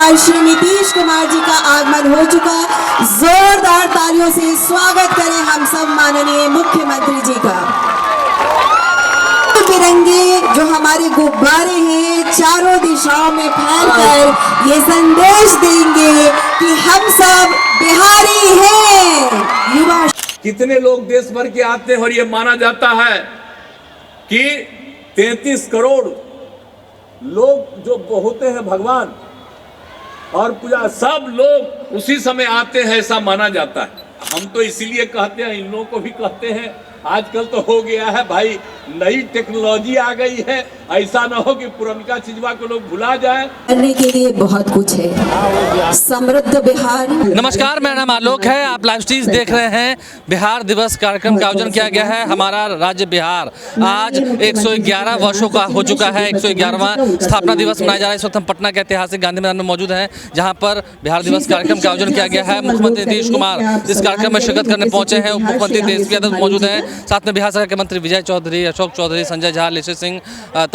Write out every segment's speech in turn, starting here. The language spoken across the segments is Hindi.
श्री नीतीश कुमार जी का आगमन हो चुका। जोरदार तालियों से स्वागत करें हम सब माननीय मुख्यमंत्री जी का। तिरंगे जो हमारे गुब्बारे हैं चारों दिशाओं में फैलकर ये संदेश देंगे कि हम सब बिहारी हैं। युवा कितने लोग देश भर के आते हैं और ये माना जाता है कि 33 करोड़ लोग जो होते हैं भगवान और पूजा सब लोग उसी समय आते हैं, ऐसा माना जाता है। हम तो इसीलिए कहते हैं, इन लोगों को भी कहते हैं, आजकल तो हो गया है भाई, नई टेक्नोलॉजी आ गई है, ऐसा ना हो कि पुरनका चीजवा को लोग भुला जाए। करने के लिए बहुत कुछ है। समृद्ध बिहार। नमस्कार, मेरा नाम आलोक है। आप लाइव स्ट्रीम देख रहे हैं। बिहार दिवस कार्यक्रम का आयोजन किया गया है। हमारा राज्य बिहार आज 111 वर्षों का हो चुका है। 111वां स्थापना दिवस मनाया जा रहा है। इस वक्त हम पटना के ऐतिहासिक गांधी मैदान में मौजूद हैं, जहां पर बिहार दिवस कार्यक्रम का आयोजन किया गया है। मुख्यमंत्री नीतीश कुमार इस कार्यक्रम में शिरकत करने पहुंचे हैं। उप मुख्यमंत्री देशप्रिय यादव मौजूद हैं, साथ में बिहार सरकार के मंत्री विजय चौधरी, अशोक चौधरी, संजय झा, लेशी सिंह,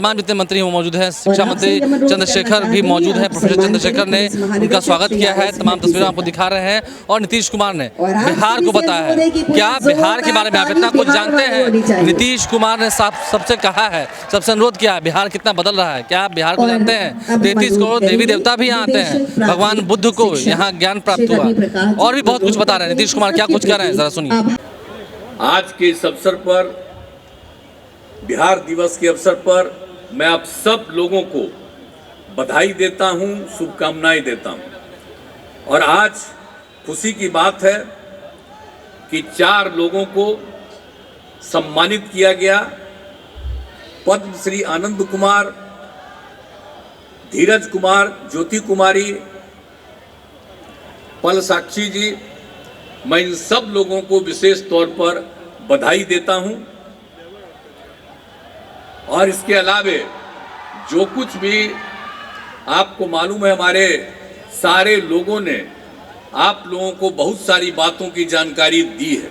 तमाम जितने मंत्री मौजूद हैं। शिक्षा मंत्री चंद्रशेखर भी मौजूद हैं। प्रोफेसर चंद्रशेखर ने उनका स्वागत किया है। तमाम तस्वीरें आपको दिखा रहे हैं। और नीतीश कुमार ने बिहार को बताया है। क्या बिहार के बारे में आप इतना कुछ जानते हैं? नीतीश कुमार ने सबसे कहा है, सबसे अनुरोध किया है, बिहार कितना बदल रहा है। क्या आप बिहार को जानते हैं? 33 करोड़ देवी देवता भी यहाँ आते हैं। भगवान बुद्ध को यहाँ ज्ञान प्राप्त हुआ। और भी बहुत कुछ बता रहे हैं। नीतीश कुमार क्या कुछ कह रहे हैं, जरा सुनिए। आज के इस अवसर पर, बिहार दिवस के अवसर पर, मैं आप सब लोगों को बधाई देता हूं, शुभकामनाएं देता हूं। और आज खुशी की बात है कि 4 लोगों को सम्मानित किया गया। पद्मश्री आनंद कुमार, धीरज कुमार, ज्योति कुमारी, पल साक्षी जी, मैं इन सब लोगों को विशेष तौर पर बधाई देता हूं। और इसके अलावे जो कुछ भी आपको मालूम है, हमारे सारे लोगों ने आप लोगों को बहुत सारी बातों की जानकारी दी है।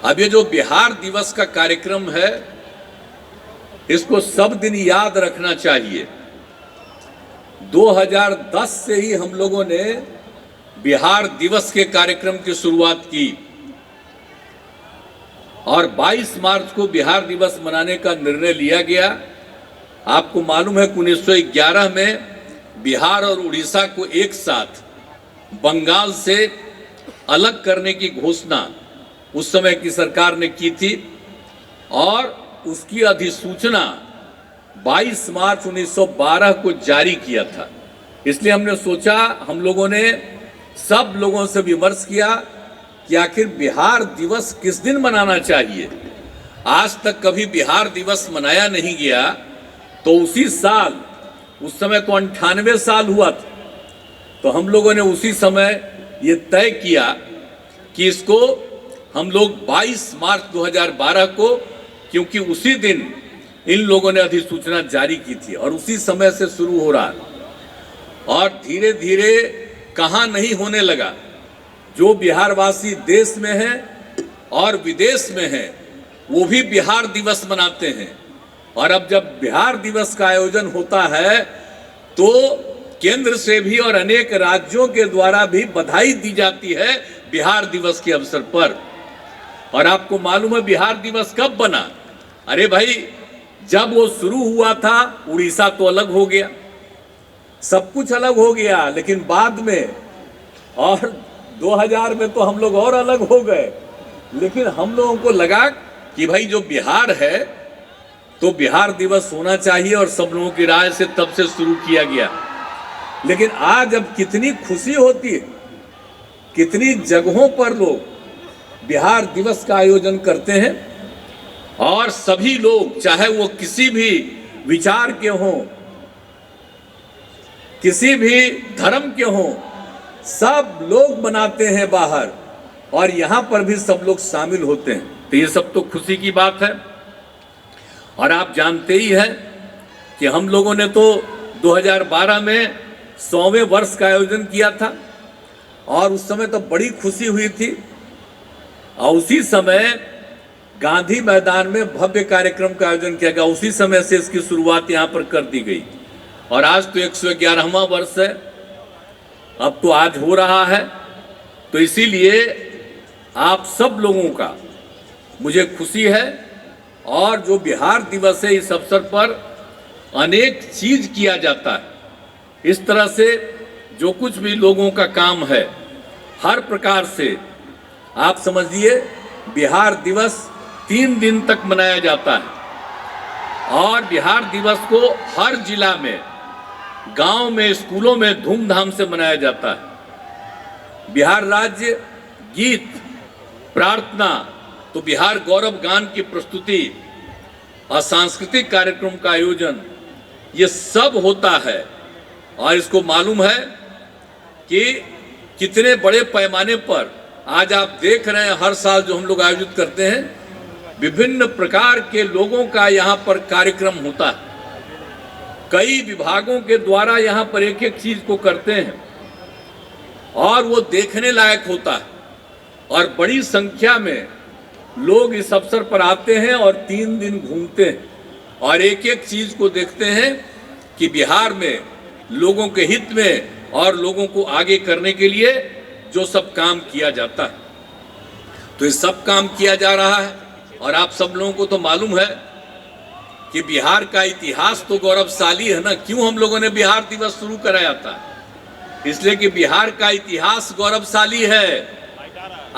अब ये जो बिहार दिवस का कार्यक्रम है, इसको सब दिन याद रखना चाहिए। 2010 से ही हम लोगों ने बिहार दिवस के कार्यक्रम की शुरुआत की और 22 मार्च को बिहार दिवस मनाने का निर्णय लिया गया। आपको मालूम है कि 1911 में बिहार और उड़ीसा को एक साथ बंगाल से अलग करने की घोषणा उस समय की सरकार ने की थी और उसकी अधिसूचना 22 मार्च 1912 को जारी किया था। इसलिए हमने सोचा, हम लोगों ने सब लोगों से विमर्श किया कि आखिर बिहार दिवस किस दिन मनाना चाहिए। आज तक कभी बिहार दिवस मनाया नहीं गया। तो उसी साल, उस समय तो 98 साल हुआ था, तो हम लोगों ने उसी समय ये तय किया कि इसको हम लोग 22 मार्च 2012 को, क्योंकि उसी दिन इन लोगों ने अधिसूचना जारी की थी और उसी समय से शुरू हो रहा और धीरे धीरे कहाँ नहीं होने लगा। जो बिहारवासी देश में हैं और विदेश में हैं, वो भी बिहार दिवस मनाते हैं। और अब जब बिहार दिवस का आयोजन होता है तो केंद्र से भी और अनेक राज्यों के द्वारा भी बधाई दी जाती है बिहार दिवस के अवसर पर। और आपको मालूम है बिहार दिवस कब बना? अरे भाई, जब वो शुरू हुआ था, उड़ीसा तो अलग हो गया, सब कुछ अलग हो गया, लेकिन बाद में और 2000 में तो हम लोग और अलग हो गए। लेकिन हम लोगों को लगा कि भाई जो बिहार है तो बिहार दिवस होना चाहिए और सब लोगों की राय से तब से शुरू किया गया। लेकिन आज अब कितनी खुशी होती है, कितनी जगहों पर लोग बिहार दिवस का आयोजन करते हैं और सभी लोग, चाहे वो किसी भी विचार के हों, किसी भी धर्म के हों, सब लोग मनाते हैं बाहर और यहाँ पर भी सब लोग शामिल होते हैं। तो ये सब तो खुशी की बात है। और आप जानते ही हैं कि हम लोगों ने तो 2012 में 100वें वर्ष का आयोजन किया था और उस समय तो बड़ी खुशी हुई थी। और उसी समय गांधी मैदान में भव्य कार्यक्रम का आयोजन किया गया। उसी समय से इसकी शुरुआत यहाँ पर कर दी गई और आज तो 111वां वर्ष है। अब तो आज हो रहा है। तो इसीलिए आप सब लोगों का मुझे खुशी है। और जो बिहार दिवस है, इस अवसर पर अनेक चीज किया जाता है। इस तरह से जो कुछ भी लोगों का काम है, हर प्रकार से आप समझिए बिहार दिवस 3 दिन तक मनाया जाता है। और बिहार दिवस को हर जिला में, गांव में, स्कूलों में धूमधाम से मनाया जाता है। बिहार राज्य गीत, प्रार्थना, तो बिहार गौरव गान की प्रस्तुति और सांस्कृतिक कार्यक्रम का आयोजन, ये सब होता है। और इसको मालूम है कि कितने बड़े पैमाने पर आज आप देख रहे हैं, हर साल जो हम लोग आयोजित करते हैं, विभिन्न प्रकार के लोगों का यहाँ पर कार्यक्रम होता है। कई विभागों के द्वारा यहाँ पर एक एक चीज को करते हैं और वो देखने लायक होता है। और बड़ी संख्या में लोग इस अवसर पर आते हैं और 3 दिन घूमते हैं और एक एक चीज को देखते हैं कि बिहार में लोगों के हित में और लोगों को आगे करने के लिए जो सब काम किया जाता है, तो ये सब काम किया जा रहा है। और आप सब लोगों को तो मालूम है कि बिहार का इतिहास तो गौरवशाली है ना। क्यों हम लोगों ने बिहार दिवस शुरू कराया था? इसलिए कि बिहार का इतिहास गौरवशाली है।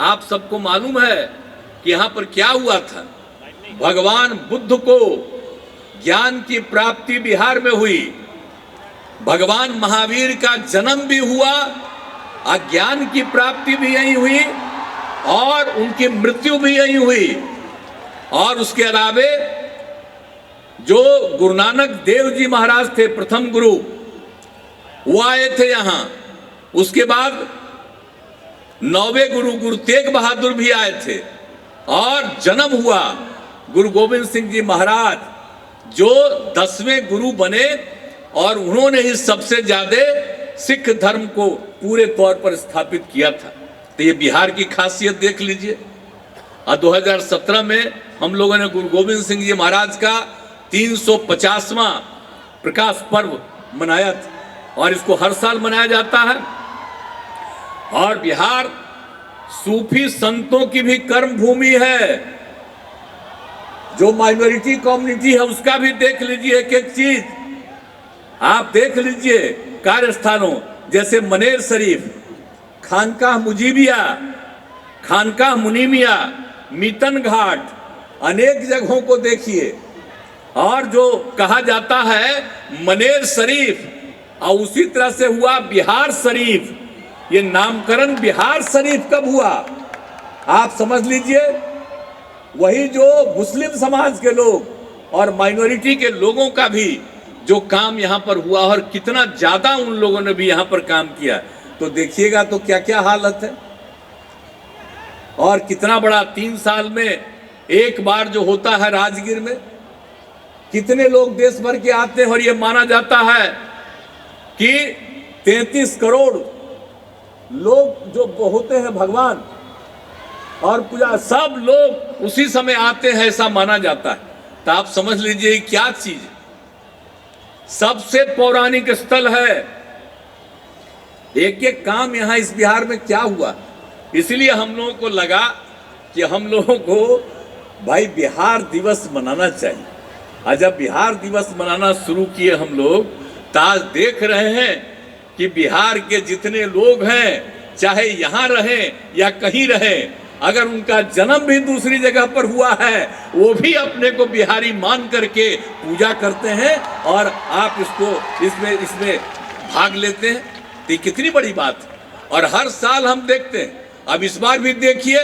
आप सबको मालूम है कि यहाँ पर क्या हुआ था। भगवान बुद्ध को ज्ञान की प्राप्ति बिहार में हुई। भगवान महावीर का जन्म भी हुआ, अज्ञान की प्राप्ति भी यही हुई और उनकी मृत्यु भी यही हुई। और उसके अलावे जो गुरु नानक देव जी महाराज थे, प्रथम गुरु, वो आए थे यहाँ। उसके बाद 9वें गुरु गुरु तेग बहादुर भी आए थे और जन्म हुआ गुरु गोविंद सिंह जी महाराज, जो 10वें गुरु बने और उन्होंने ही सबसे ज्यादा सिख धर्म को पूरे तौर पर स्थापित किया था। तो ये बिहार की खासियत देख लीजिए। और 2017 में हम लोगों ने गुरु गोविंद सिंह जी महाराज का 350वां प्रकाश पर्व मनाया था और इसको हर साल मनाया जाता है। और बिहार सूफी संतों की भी कर्म भूमि है। जो माइनॉरिटी कम्युनिटी है उसका भी देख लीजिए एक एक चीज। आप देख लीजिए कार्यस्थानों जैसे मनेर शरीफ, खानकाह मुजीबिया, खानकाह मुनीमिया, मीतन घाट, अनेक जगहों को देखिए। और जो कहा जाता है मनेर शरीफ और उसी तरह से हुआ बिहार शरीफ। ये नामकरण बिहार शरीफ कब हुआ आप समझ लीजिए। वही जो मुस्लिम समाज के लोग और माइनॉरिटी के लोगों का भी जो काम यहाँ पर हुआ और कितना ज्यादा उन लोगों ने भी यहाँ पर काम किया, तो देखिएगा तो क्या क्या हालत है। और कितना बड़ा 3 साल में एक बार जो होता है राजगीर में, कितने लोग देश भर के आते हैं। और ये माना जाता है कि 33 करोड़ लोग जो होते हैं भगवान और पूजा, सब लोग उसी समय आते हैं, ऐसा माना जाता है। तो आप समझ लीजिए क्या चीज, सबसे पौराणिक स्थल है। एक एक काम यहाँ इस बिहार में क्या हुआ, इसलिए हम लोगों को लगा कि हम लोगों को भाई बिहार दिवस मनाना चाहिए। और जब बिहार दिवस मनाना शुरू किए हम लोग, तो आज देख रहे हैं कि बिहार के जितने लोग हैं, चाहे यहाँ रहें या कहीं रहें, अगर उनका जन्म भी दूसरी जगह पर हुआ है, वो भी अपने को बिहारी मान करके पूजा करते हैं और आप इसमें भाग लेते हैं। तो कितनी बड़ी बात है। और हर साल हम देखते हैं, अब इस बार भी देखिए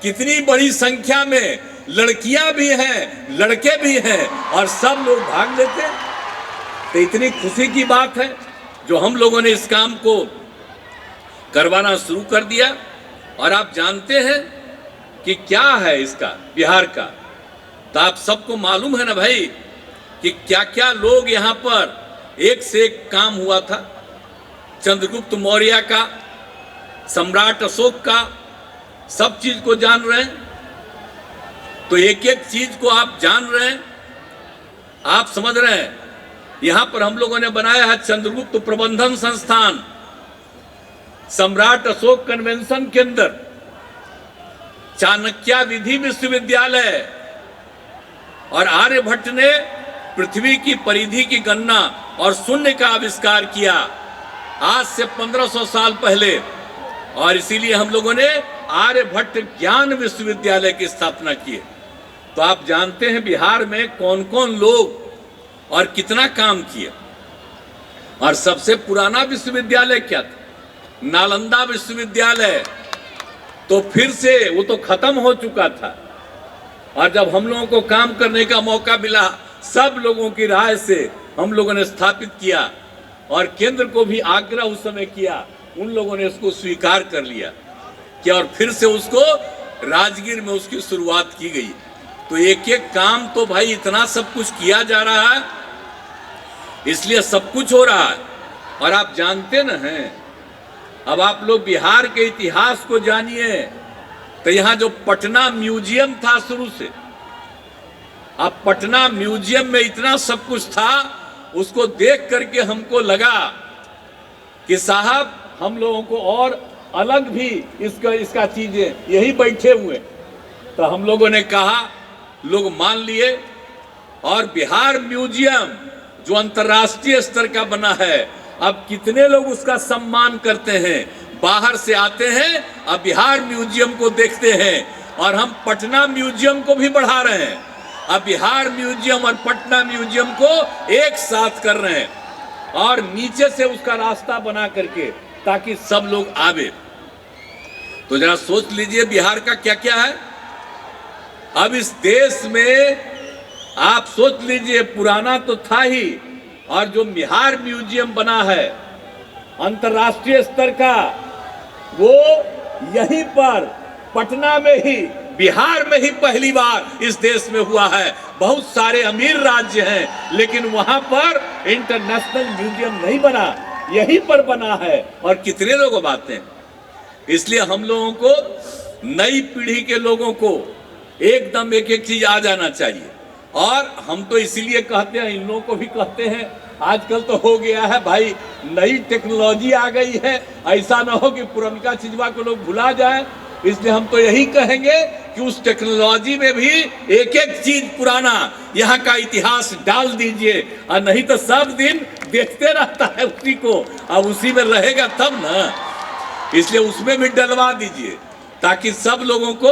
कितनी बड़ी संख्या में लड़कियां भी हैं, लड़के भी हैं और सब लोग भाग लेते हैं। तो इतनी खुशी की बात है जो हम लोगों ने इस काम को करवाना शुरू कर दिया। और आप जानते हैं कि क्या है इसका बिहार का, तो आप सबको मालूम है ना भाई कि क्या क्या लोग यहाँ पर एक से एक काम हुआ था। चंद्रगुप्त मौर्य का, सम्राट अशोक का, सब चीज को जान रहे हैं। तो एक एक चीज को आप जान रहे हैं, आप समझ रहे हैं। यहां पर हम लोगों ने बनाया है चंद्रगुप्त प्रबंधन संस्थान। सम्राट अशोक कन्वेंशन के अंदर चाणक्य विधि विश्वविद्यालय और आर्यभट्ट ने पृथ्वी की परिधि की गणना और शून्य का आविष्कार किया आज से 1500 साल पहले, और इसीलिए हम लोगों ने आर्यभट्ट ज्ञान विश्वविद्यालय की स्थापना की। तो आप जानते हैं बिहार में कौन कौन लोग और कितना काम किए। और सबसे पुराना विश्वविद्यालय क्या था? नालंदा विश्वविद्यालय। तो फिर से वो तो खत्म हो चुका था, और जब हम लोगों को काम करने का मौका मिला, सब लोगों की राय से हम लोगों ने स्थापित किया, और केंद्र को भी आग्रह उस समय किया, उन लोगों ने इसको स्वीकार कर लिया कि और फिर से उसको राजगीर में उसकी शुरुआत की गई। तो एक एक काम तो भाई इतना सब कुछ किया जा रहा है, इसलिए सब कुछ हो रहा है। और आप जानते न हैं, अब आप लोग बिहार के इतिहास को जानिए, तो यहाँ जो पटना म्यूजियम था शुरू से, अब पटना म्यूजियम में इतना सब कुछ था, उसको देख करके हमको लगा कि साहब हम लोगों को और अलग भी इसका चीजें यही बैठे हुए। तो हम लोगों ने कहा, लोग मान लिए, और बिहार म्यूजियम जो अंतर्राष्ट्रीय स्तर का बना है, अब कितने लोग उसका सम्मान करते हैं, बाहर से आते हैं अब बिहार म्यूजियम को देखते हैं। और हम पटना म्यूजियम को भी बढ़ा रहे हैं, अब बिहार म्यूजियम और पटना म्यूजियम को एक साथ कर रहे हैं, और नीचे से उसका रास्ता बना करके ताकि सब लोग आवे। तो जरा सोच लीजिए बिहार का क्या क्या है। अब इस देश में आप सोच लीजिए, पुराना तो था ही, और जो बिहार म्यूजियम बना है अंतर्राष्ट्रीय स्तर का, वो यहीं पर पटना में ही, बिहार में ही पहली बार इस देश में हुआ है। बहुत सारे अमीर राज्य हैं, लेकिन वहां पर इंटरनेशनल म्यूजियम नहीं बना, यहीं पर बना है। और कितने लोग अब आते हैं। इसलिए हम लोगों को, नई पीढ़ी के लोगों को एकदम एक एक चीज आ जाना चाहिए। और हम तो इसीलिए कहते हैं, इन लोगों को भी कहते हैं, आजकल तो हो गया है भाई, नई टेक्नोलॉजी आ गई है, ऐसा ना हो कि पुरनका चीजवा को लोग भुला जाए। इसलिए हम तो यही कहेंगे कि उस टेक्नोलॉजी में भी एक एक चीज पुराना यहाँ का इतिहास डाल दीजिए, और नहीं तो सब दिन देखते रहता है उसी को, अब उसी में रहेगा तब ना। इसलिए उसमें भी डलवा दीजिए, ताकि सब लोगों को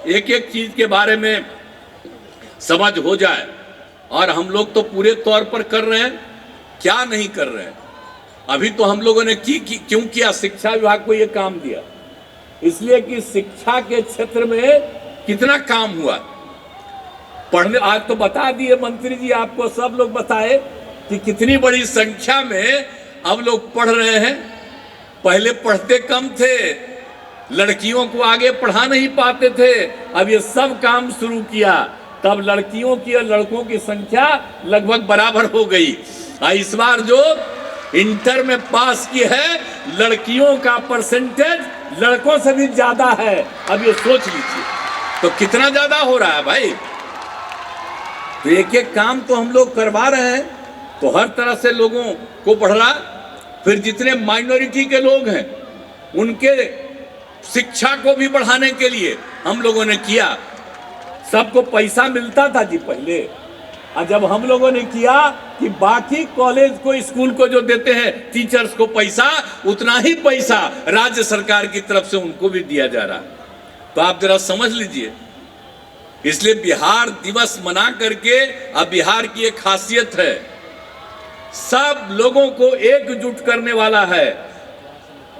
एक एक चीज के बारे में समझ हो जाए। और हम लोग तो पूरे तौर पर कर रहे हैं, क्या नहीं कर रहे हैं। अभी तो हम लोगों ने क्यों किया, शिक्षा विभाग को ये काम दिया, इसलिए कि शिक्षा के क्षेत्र में कितना काम हुआ। पढ़ने आज तो बता दिए मंत्री जी, आपको सब लोग बताए कि कितनी बड़ी संख्या में अब लोग पढ़ रहे हैं। पहले पढ़ते कम थे, लड़कियों को आगे पढ़ा नहीं पाते थे, अब ये सब काम शुरू किया, तब लड़कियों की और लड़कों की संख्या लगभग बराबर हो गई। इस बार जो इंटर में पास की है, लड़कियों का परसेंटेज लड़कों से भी ज्यादा है। अब ये सोच लीजिए, तो कितना ज्यादा हो रहा है भाई। तो एक एक काम तो हम लोग करवा रहे हैं, तो हर तरह से लोगों को बढ़ रहा। फिर जितने माइनॉरिटी के लोग हैं, उनके शिक्षा को भी बढ़ाने के लिए हम लोगों ने किया। सबको पैसा मिलता था जी पहले, और जब हम लोगों ने किया कि बाकी कॉलेज को, स्कूल को जो देते हैं टीचर्स को पैसा, उतना ही पैसा राज्य सरकार की तरफ से उनको भी दिया जा रहा है। तो आप जरा समझ लीजिए। इसलिए बिहार दिवस मना करके, अब बिहार की एक खासियत है, सब लोगों को एकजुट करने वाला है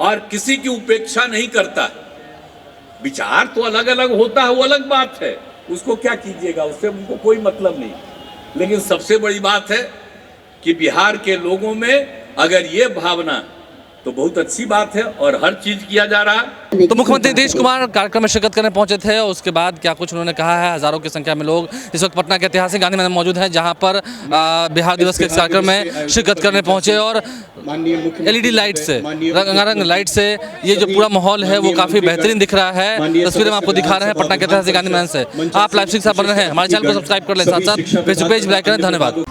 और किसी की उपेक्षा नहीं करता। विचार तो अलग अलग होता है, वो अलग बात है, उसको क्या कीजिएगा, उससे उनको कोई मतलब नहीं। लेकिन सबसे बड़ी बात है कि बिहार के लोगों में अगर ये भावना, तो बहुत अच्छी बात है, और हर चीज किया जा रहा है। तो मुख्यमंत्री नीतीश कुमार कार्यक्रम में शिरकत करने पहुंचे थे, और उसके बाद क्या कुछ उन्होंने कहा है। हजारों की संख्या में लोग इस वक्त पटना के ऐतिहासिक गांधी मैदान मौजूद हैं, जहां पर बिहार दिवस के कार्यक्रम में शिरकत करने पहुंचे, और LED लाइट से, रंगारंग लाइट से ये जो पूरा माहौल है वो काफी बेहतरीन दिख रहा है। तस्वीरें हम आपको दिखा रहे हैं पटना के ऐतिहासिक गांधी मैदान से। आप लाइव से बन रहे हैं, हमारे चैनल को सब्सक्राइब कर लें, साथ साथ फेसबुक पेज भी लाइक करें। धन्यवाद।